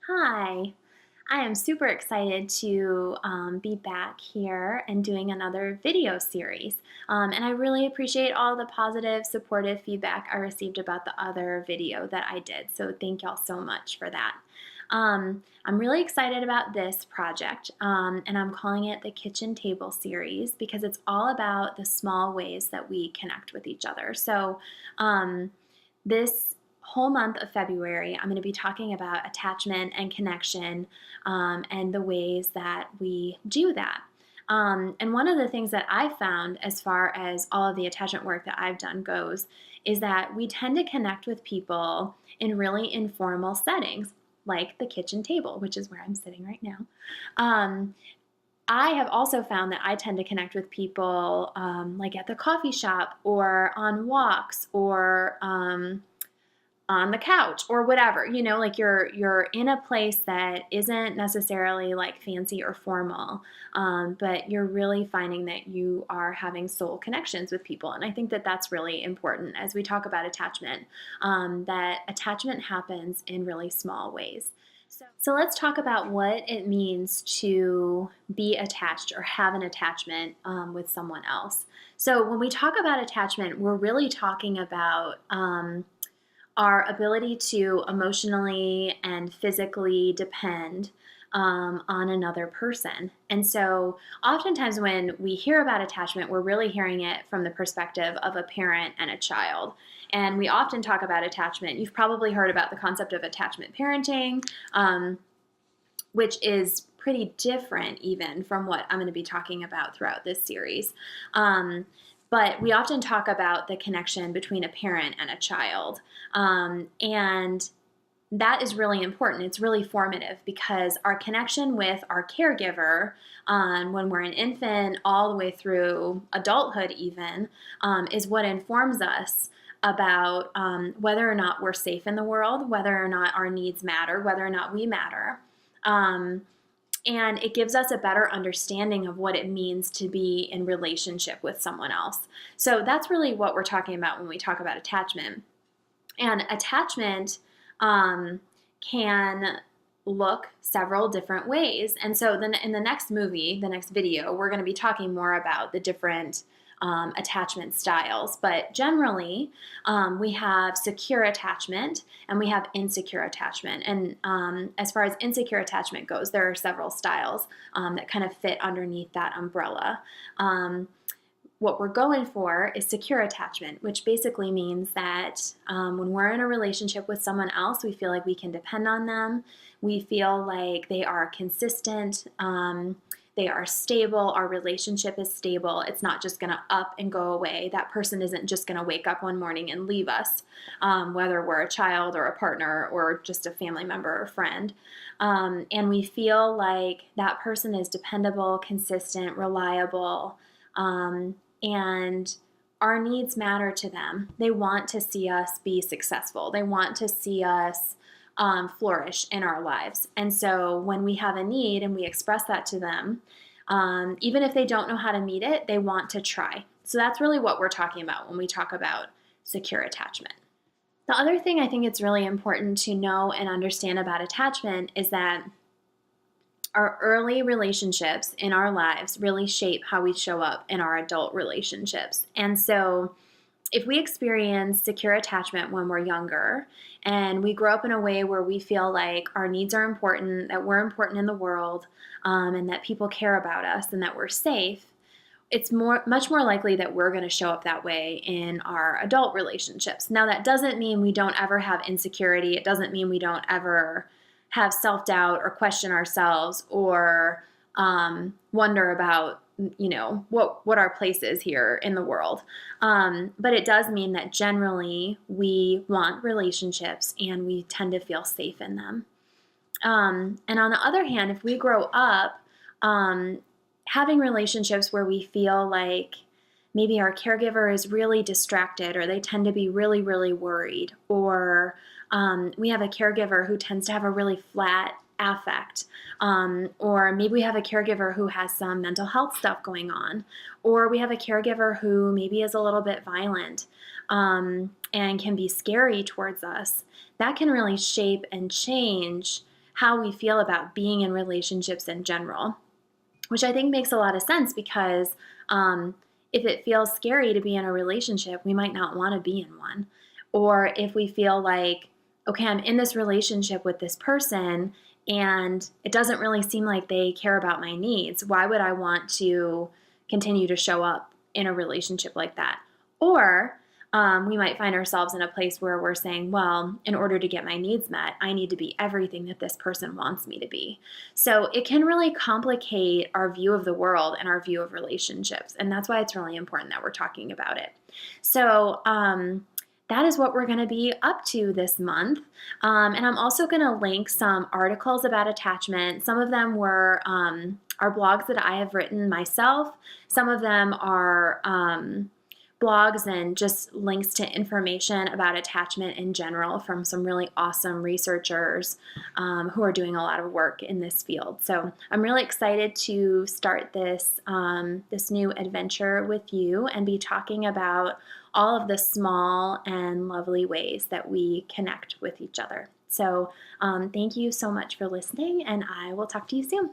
Hi, I am super excited to be back here and doing another video series. And I really appreciate all the positive, supportive feedback I received about the other video that I did. So thank y'all so much for that. I'm really excited about this project, and I'm calling it the Kitchen Table Series because it's all about the small ways that we connect with each other. So this whole month of February, I'm going to be talking about attachment and connection, and the ways that we do that. And one of the things that I've found as far as all of the attachment work that I've done goes is that we tend to connect with people in really informal settings, like the kitchen table, which is where I'm sitting right now. Um, I have also found that I tend to connect with people like at the coffee shop or on walks or on the couch or whatever, like you're in a place that isn't necessarily like fancy or formal, but you're really finding that you are having soul connections with people. And I think that that's really important as we talk about attachment, that attachment happens in really small ways. So let's talk about what it means to be attached or have an attachment with someone else. So when we talk about attachment, we're really talking about our ability to emotionally and physically depend on another person. And so oftentimes when we hear about attachment, we're really hearing it from the perspective of a parent and a child. And we often talk about attachment. You've probably heard about the concept of attachment parenting, which is pretty different even from what I'm going to be talking about throughout this series. But we often talk about the connection between a parent and a child. And that is really important. It's really formative because our connection with our caregiver, when we're an infant all the way through adulthood even, is what informs us about whether or not we're safe in the world, whether or not our needs matter, whether or not we matter. And it gives us a better understanding of what it means to be in relationship with someone else. So that's really what we're talking about when we talk about attachment. And attachment can look several different ways. And so then in the next video, we're going to be talking more about the different attachment styles. But generally, we have secure attachment and we have insecure attachment. And as far as insecure attachment goes, there are several styles that kind of fit underneath that umbrella. What we're going for is secure attachment, which basically means that when we're in a relationship with someone else, we feel like we can depend on them. We feel like they are consistent. They are stable. Our relationship is stable. It's not just going to up and go away. That person isn't just going to wake up one morning and leave us, whether we're a child or a partner or just a family member or friend. And we feel like that person is dependable, consistent, reliable, and our needs matter to them. They want to see us be successful. They want to see us flourish in our lives. And so when we have a need and we express that to them, even if they don't know how to meet it, they want to try. So that's really what we're talking about when we talk about secure attachment. The other thing I think it's really important to know and understand about attachment is that our early relationships in our lives really shape how we show up in our adult relationships. And so if we experience secure attachment when we're younger and we grow up in a way where we feel like our needs are important, that we're important in the world, and that people care about us and that we're safe, it's much more likely that we're going to show up that way in our adult relationships. Now, that doesn't mean we don't ever have insecurity. It doesn't mean we don't ever have self-doubt or question ourselves or wonder about what our place is here in the world. But it does mean that generally we want relationships and we tend to feel safe in them. And on the other hand, if we grow up having relationships where we feel like maybe our caregiver is really distracted or they tend to be really, really worried, or we have a caregiver who tends to have a really flat affect, or maybe we have a caregiver who has some mental health stuff going on, or we have a caregiver who maybe is a little bit violent and can be scary towards us. That can really shape and change how we feel about being in relationships in general, which I think makes a lot of sense because if it feels scary to be in a relationship, we might not want to be in one. Or if we feel like, okay, I'm in this relationship with this person and it doesn't really seem like they care about my needs, why would I want to continue to show up in a relationship like that? Or we might find ourselves in a place where we're saying, well, in order to get my needs met, I need to be everything that this person wants me to be. So it can really complicate our view of the world and our view of relationships. And that's why it's really important that we're talking about it. So, that is what we're going to be up to this month. And I'm also going to link some articles about attachment. Some of them are blogs that I have written myself. Some of them are blogs and just links to information about attachment in general from some really awesome researchers who are doing a lot of work in this field. So I'm really excited to start this new adventure with you and be talking about all of the small and lovely ways that we connect with each other. So thank you so much for listening, and I will talk to you soon.